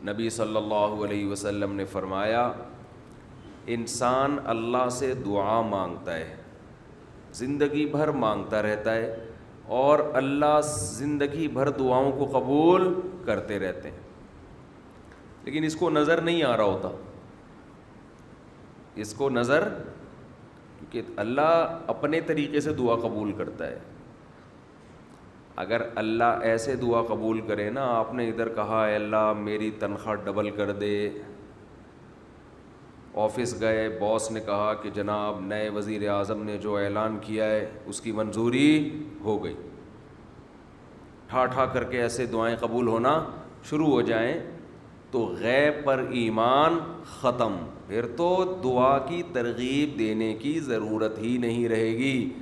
نبی صلی اللہ علیہ وسلم نے فرمایا انسان اللہ سے دعا مانگتا ہے، زندگی بھر مانگتا رہتا ہے، اور اللہ زندگی بھر دعاؤں کو قبول کرتے رہتے ہیں، لیکن اس کو نظر نہیں آ رہا ہوتا، اس کو نظر، کیونکہ اللہ اپنے طریقے سے دعا قبول کرتا ہے۔ اگر اللہ ایسے دعا قبول کرے نا، آپ نے ادھر کہا اے اللہ میری تنخواہ ڈبل کر دے، آفس گئے باس نے کہا کہ جناب نئے وزیر اعظم نے جو اعلان کیا ہے اس کی منظوری ہو گئی، ٹھا ٹھا کر کے ایسے دعائیں قبول ہونا شروع ہو جائیں، تو غیب پر ایمان ختم، پھر تو دعا کی ترغیب دینے کی ضرورت ہی نہیں رہے گی،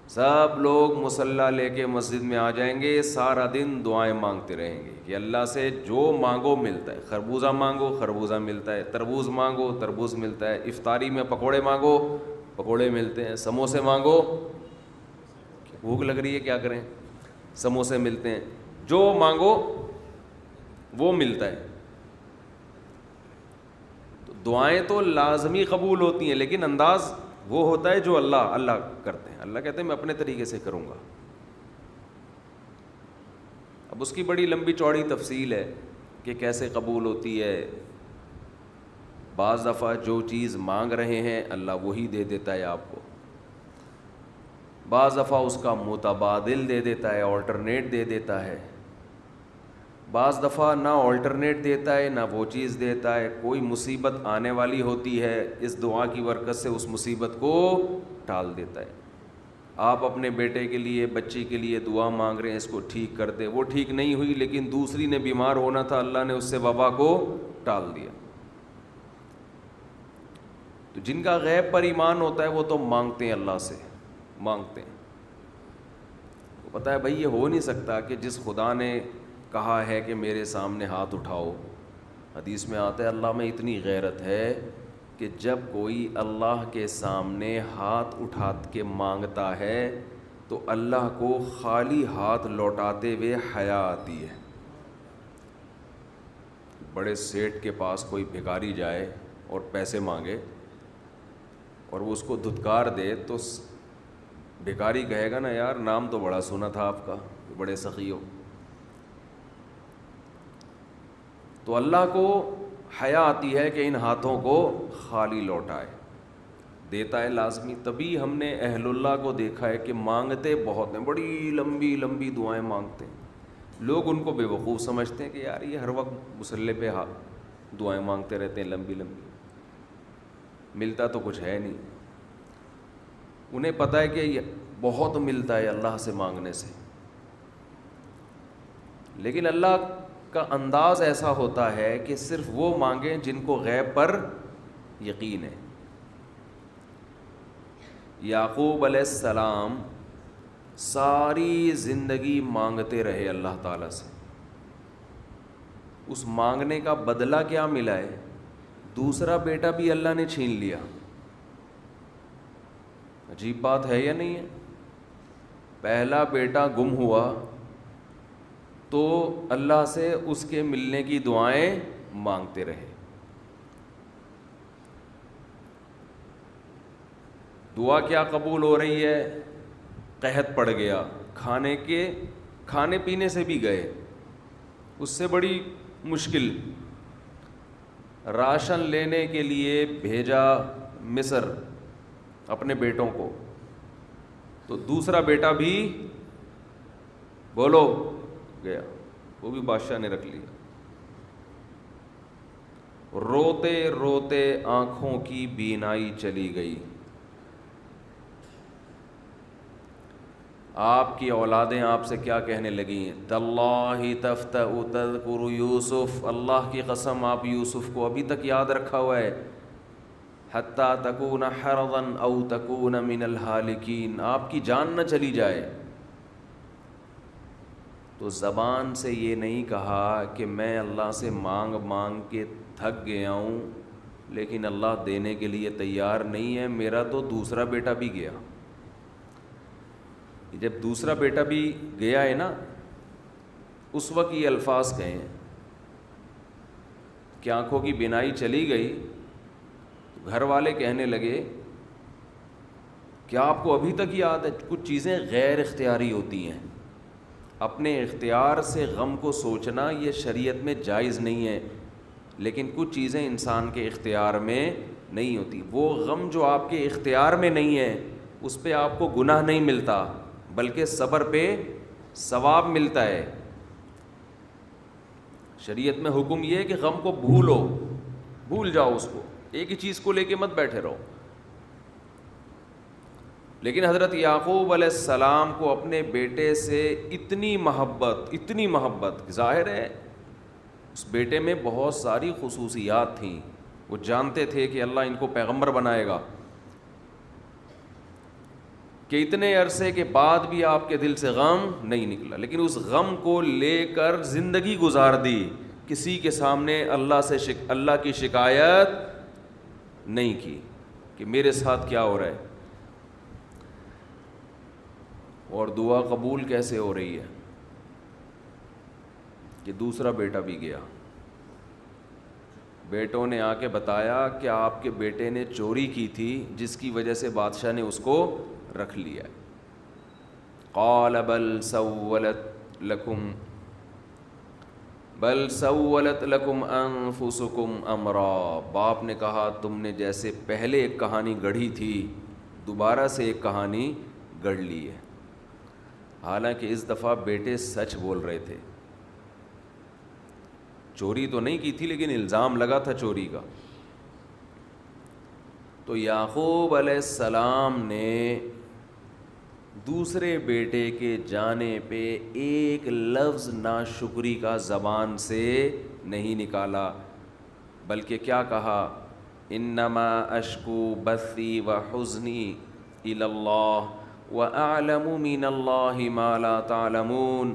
سب لوگ مصلی لے کے مسجد میں آ جائیں گے، سارا دن دعائیں مانگتے رہیں گے کہ اللہ سے جو مانگو ملتا ہے، خربوزہ مانگو خربوزہ ملتا ہے، تربوز مانگو تربوز ملتا ہے، افطاری میں پکوڑے مانگو پکوڑے ملتے ہیں، سموسے مانگو، بھوک لگ رہی ہے کیا کریں، سموسے ملتے ہیں، جو مانگو وہ ملتا ہے۔ تو دعائیں تو لازمی قبول ہوتی ہیں، لیکن انداز وہ ہوتا ہے جو اللہ کرتے ہیں، اللہ کہتے ہیں میں اپنے طریقے سے کروں گا۔ اب اس کی بڑی لمبی چوڑی تفصیل ہے کہ کیسے قبول ہوتی ہے۔ بعض دفعہ جو چیز مانگ رہے ہیں اللہ وہی دے دیتا ہے آپ کو، بعض دفعہ اس کا متبادل دے دیتا ہے، آلٹرنیٹ دے دیتا ہے، بعض دفعہ نہ آلٹرنیٹ دیتا ہے نہ وہ چیز دیتا ہے، کوئی مصیبت آنے والی ہوتی ہے، اس دعا کی برکت سے اس مصیبت کو ٹال دیتا ہے۔ آپ اپنے بیٹے کے لیے بچی کے لیے دعا مانگ رہے ہیں اس کو ٹھیک کر دے، وہ ٹھیک نہیں ہوئی لیکن دوسری نے بیمار ہونا تھا، اللہ نے اس سے وبا کو ٹال دیا۔ تو جن کا غیب پر ایمان ہوتا ہے وہ تو مانگتے ہیں، اللہ سے مانگتے ہیں، وہ پتہ ہے بھائی یہ ہو نہیں سکتا کہ جس خدا نے کہا ہے کہ میرے سامنے ہاتھ اٹھاؤ، حدیث میں آتا ہے اللہ میں اتنی غیرت ہے کہ جب کوئی اللہ کے سامنے ہاتھ اٹھا کے مانگتا ہے تو اللہ کو خالی ہاتھ لوٹاتے ہوئے حیا آتی ہے۔ بڑے سیٹ کے پاس کوئی بھکاری جائے اور پیسے مانگے اور وہ اس کو دھتکار دے تو بھکاری کہے گا نا یار نام تو بڑا سنا تھا آپ کا، بڑے سخی ہو۔ تو اللہ کو حیا آتی ہے کہ ان ہاتھوں کو خالی لوٹائے، دیتا ہے لازمی۔ تبھی ہم نے اہل اللہ کو دیکھا ہے کہ مانگتے بہت ہیں، بڑی لمبی لمبی دعائیں مانگتے ہیں، لوگ ان کو بے وقوف سمجھتے ہیں کہ یار یہ ہر وقت مصلی پہ دعائیں مانگتے رہتے ہیں لمبی لمبی، ملتا تو کچھ ہے نہیں۔ انہیں پتہ ہے کہ یہ بہت ملتا ہے اللہ سے مانگنے سے، لیکن اللہ کا انداز ایسا ہوتا ہے کہ صرف وہ مانگیں جن کو غیب پر یقین ہے۔ یعقوب علیہ السلام ساری زندگی مانگتے رہے اللہ تعالیٰ سے، اس مانگنے کا بدلہ کیا ملا ہے؟ دوسرا بیٹا بھی اللہ نے چھین لیا۔ عجیب بات ہے یا نہیں ہے؟ پہلا بیٹا گم ہوا تو اللہ سے اس کے ملنے کی دعائیں مانگتے رہے، دعا کیا قبول ہو رہی ہے؟ قحط پڑ گیا، کھانے پینے سے بھی گئے، اس سے بڑی مشکل، راشن لینے کے لیے بھیجا مصر اپنے بیٹوں کو، تو دوسرا بیٹا بھی بولو گیا، وہ بھی بادشاہ نے رکھ لیا۔ روتے روتے آنکھوں کی بینائی چلی گئی، آپ کی اولادیں آپ سے کیا کہنے لگیں؟ تاللہ تفتأ تذکر یوسف، اللہ کی قسم آپ یوسف کو ابھی تک یاد رکھا ہوا ہے، حتیٰ تکون حرضا او تکون من الہالکین، آپ کی جان نہ چلی جائے۔ تو زبان سے یہ نہیں کہا کہ میں اللہ سے مانگ مانگ کے تھک گیا ہوں لیکن اللہ دینے کے لیے تیار نہیں ہے، میرا تو دوسرا بیٹا بھی گیا۔ جب دوسرا بیٹا بھی گیا ہے نا، اس وقت یہ الفاظ کہیں کہ آنکھوں کی بینائی چلی گئی تو گھر والے کہنے لگے کیا آپ کو ابھی تک یاد ہے؟ کچھ چیزیں غیر اختیاری ہوتی ہیں، اپنے اختیار سے غم کو سوچنا یہ شریعت میں جائز نہیں ہے، لیکن کچھ چیزیں انسان کے اختیار میں نہیں ہوتی۔ وہ غم جو آپ کے اختیار میں نہیں ہے اس پہ آپ کو گناہ نہیں ملتا، بلکہ صبر پہ ثواب ملتا ہے۔ شریعت میں حکم یہ ہے کہ غم کو بھول جاؤ، اس کو ایک ہی چیز کو لے کے مت بیٹھے رہو۔ لیکن حضرت یعقوب علیہ السلام کو اپنے بیٹے سے اتنی محبت، ظاہر ہے اس بیٹے میں بہت ساری خصوصیات تھیں، وہ جانتے تھے کہ اللہ ان کو پیغمبر بنائے گا، کہ اتنے عرصے کے بعد بھی آپ کے دل سے غم نہیں نکلا، لیکن اس غم کو لے کر زندگی گزار دی، کسی کے سامنے اللہ کی شکایت نہیں کی کہ میرے ساتھ کیا ہو رہا ہے۔ اور دعا قبول کیسے ہو رہی ہے کہ دوسرا بیٹا بھی گیا، بیٹوں نے آ کے بتایا کہ آپ کے بیٹے نے چوری کی تھی جس کی وجہ سے بادشاہ نے اس کو رکھ لیا۔ قال بل سولت لکم انفسکم امرا، باپ نے کہا تم نے جیسے پہلے ایک کہانی گڑھی تھی دوبارہ سے ایک کہانی گڑھ لی ہے۔ حالانکہ اس دفعہ بیٹے سچ بول رہے تھے، چوری تو نہیں کی تھی لیکن الزام لگا تھا چوری کا۔ تو یعقوب علیہ السلام نے دوسرے بیٹے کے جانے پہ ایک لفظ ناشکری کا زبان سے نہیں نکالا، بلکہ کیا کہا؟ انما اشکو بثی وحزنی الی اللہ وَأَعْلَمُ مِنَ اللَّهِ مَا لَا تَعْلَمُونَ،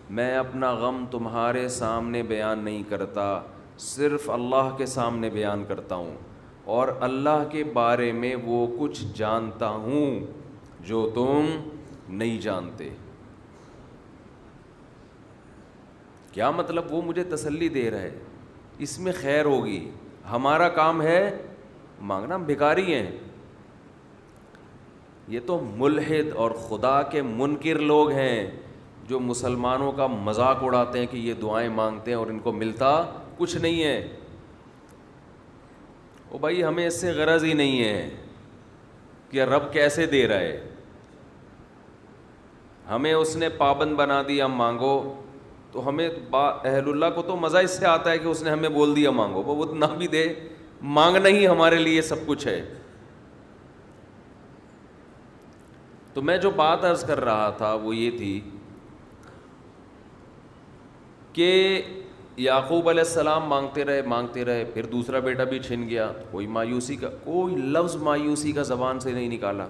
میں اپنا غم تمہارے سامنے بیان نہیں کرتا، صرف اللہ کے سامنے بیان کرتا ہوں، اور اللہ کے بارے میں وہ کچھ جانتا ہوں جو تم نہیں جانتے۔ کیا مطلب؟ وہ مجھے تسلی دے رہا ہے، اس میں خیر ہوگی، ہمارا کام ہے مانگنا، ہم بھکاری ہیں۔ یہ تو ملحد اور خدا کے منکر لوگ ہیں جو مسلمانوں کا مذاق اڑاتے ہیں کہ یہ دعائیں مانگتے ہیں اور ان کو ملتا کچھ نہیں ہے۔ او بھائی ہمیں اس سے غرض ہی نہیں ہے کہ رب کیسے دے رہا ہے، ہمیں اس نے پابند بنا دیا مانگو، تو ہمیں اہل اللہ کو تو مزہ اس سے آتا ہے کہ اس نے ہمیں بول دیا مانگو، وہ اتنا بھی دے، مانگنا ہی ہمارے لیے سب کچھ ہے۔ تو میں جو بات عرض کر رہا تھا وہ یہ تھی کہ یعقوب علیہ السلام مانگتے رہے، پھر دوسرا بیٹا بھی چھن گیا، کوئی لفظ مایوسی کا زبان سے نہیں نکالا۔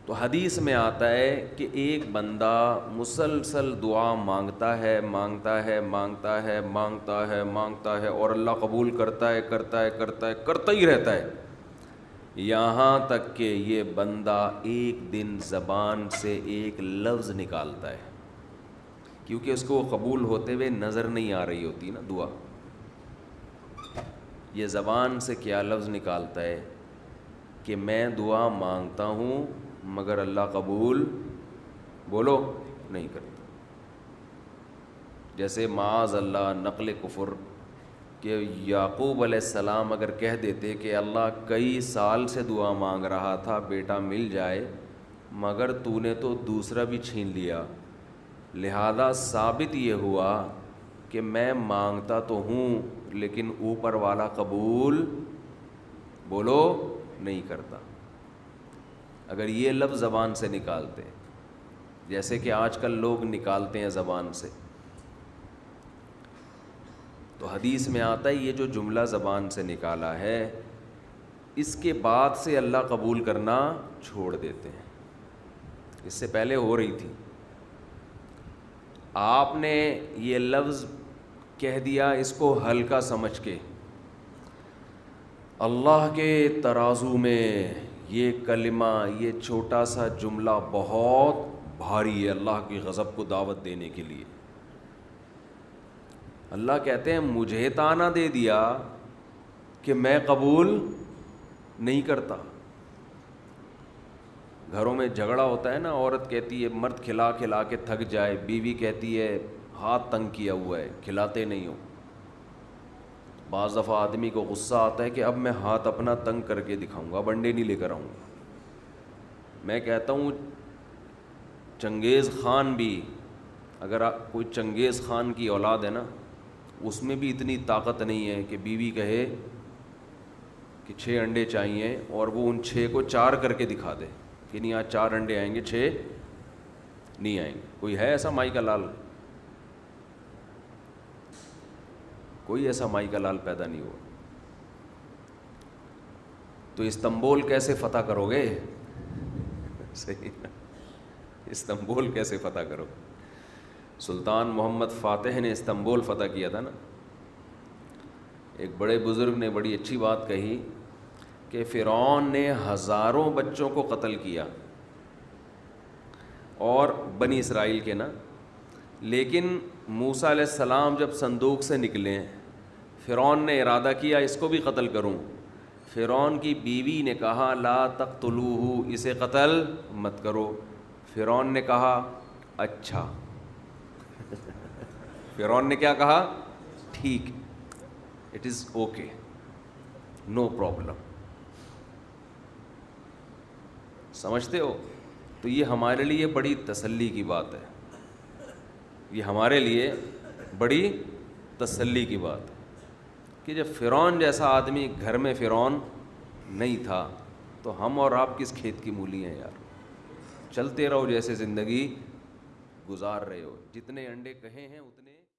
تو حدیث میں آتا ہے کہ ایک بندہ مسلسل دعا مانگتا ہے اور اللہ قبول کرتا ہی رہتا ہے، یہاں تک کہ یہ بندہ ایک دن زبان سے ایک لفظ نکالتا ہے، کیونکہ اس کو وہ قبول ہوتے ہوئے نظر نہیں آ رہی ہوتی نا دعا، یہ زبان سے کیا لفظ نکالتا ہے کہ میں دعا مانگتا ہوں مگر اللہ قبول بولو نہیں کرتا۔ جیسے معاذ اللہ نقل کفر کہ یعقوب علیہ السلام اگر کہہ دیتے کہ اللہ کئی سال سے دعا مانگ رہا تھا بیٹا مل جائے مگر تو نے تو دوسرا بھی چھین لیا، لہذا ثابت یہ ہوا کہ میں مانگتا تو ہوں لیکن اوپر والا قبول بولو نہیں کرتا۔ اگر یہ لفظ زبان سے نکالتے جیسے کہ آج کل لوگ نکالتے ہیں زبان سے، تو حدیث میں آتا ہے یہ جو جملہ زبان سے نکالا ہے اس کے بعد سے اللہ قبول کرنا چھوڑ دیتے ہیں، اس سے پہلے ہو رہی تھی، آپ نے یہ لفظ کہہ دیا اس کو ہلکا سمجھ کے، اللہ کے ترازو میں یہ کلمہ، یہ چھوٹا سا جملہ بہت بھاری ہے اللہ کی غضب کو دعوت دینے کے لیے. اللہ کہتے ہیں مجھے تانا دے دیا کہ میں قبول نہیں کرتا. گھروں میں جھگڑا ہوتا ہے نا, عورت کہتی ہے مرد کھلا کھلا کے تھک جائے, بیوی کہتی ہے ہاتھ تنگ کیا ہوا ہے کھلاتے نہیں ہو. بعض دفعہ آدمی کو غصہ آتا ہے کہ اب میں ہاتھ اپنا تنگ کر کے دکھاؤں گا, اب انڈے نہیں لے کر آؤں گا. میں کہتا ہوں چنگیز خان بھی, اگر کوئی چنگیز خان کی اولاد ہے نا, اس میں بھی اتنی طاقت نہیں ہے کہ بیوی کہے کہ 6 انڈے چاہیے اور وہ ان 6 کو 4 کر کے دکھا دے کہ نہیں آج 4 انڈے آئیں گے 6 نہیں آئیں گے. کوئی ہے ایسا مائی کا لال؟ کوئی ایسا مائی کا لال پیدا نہیں ہوا. تو استنبول کیسے فتح کرو گے؟ صحیح, استنبول کیسے فتح کرو؟ سلطان محمد فاتح نے استنبول فتح کیا تھا نا. ایک بڑے بزرگ نے بڑی اچھی بات کہی کہ فرعون نے ہزاروں بچوں کو قتل کیا, اور بنی اسرائیل کے نا, لیکن موسیٰ علیہ السلام جب صندوق سے نکلے فرعون نے ارادہ کیا اس کو بھی قتل کروں. فرعون کی بیوی نے کہا لا تقتلوہ, اسے قتل مت کرو. فرعون نے کہا اچھا. فرعون نے کیا کہا؟ ٹھیک, it is okay, no problem. سمجھتے ہو؟ تو یہ ہمارے لیے بڑی تسلی کی بات ہے, یہ ہمارے لیے بڑی تسلی کی بات ہے کہ جب فرعون جیسا آدمی گھر میں فرعون نہیں تھا تو ہم اور آپ کس کھیت کی مولی ہیں یار. چلتے رہو جیسے زندگی گزار رہے ہو, جتنے انڈے کہے ہیں اتنے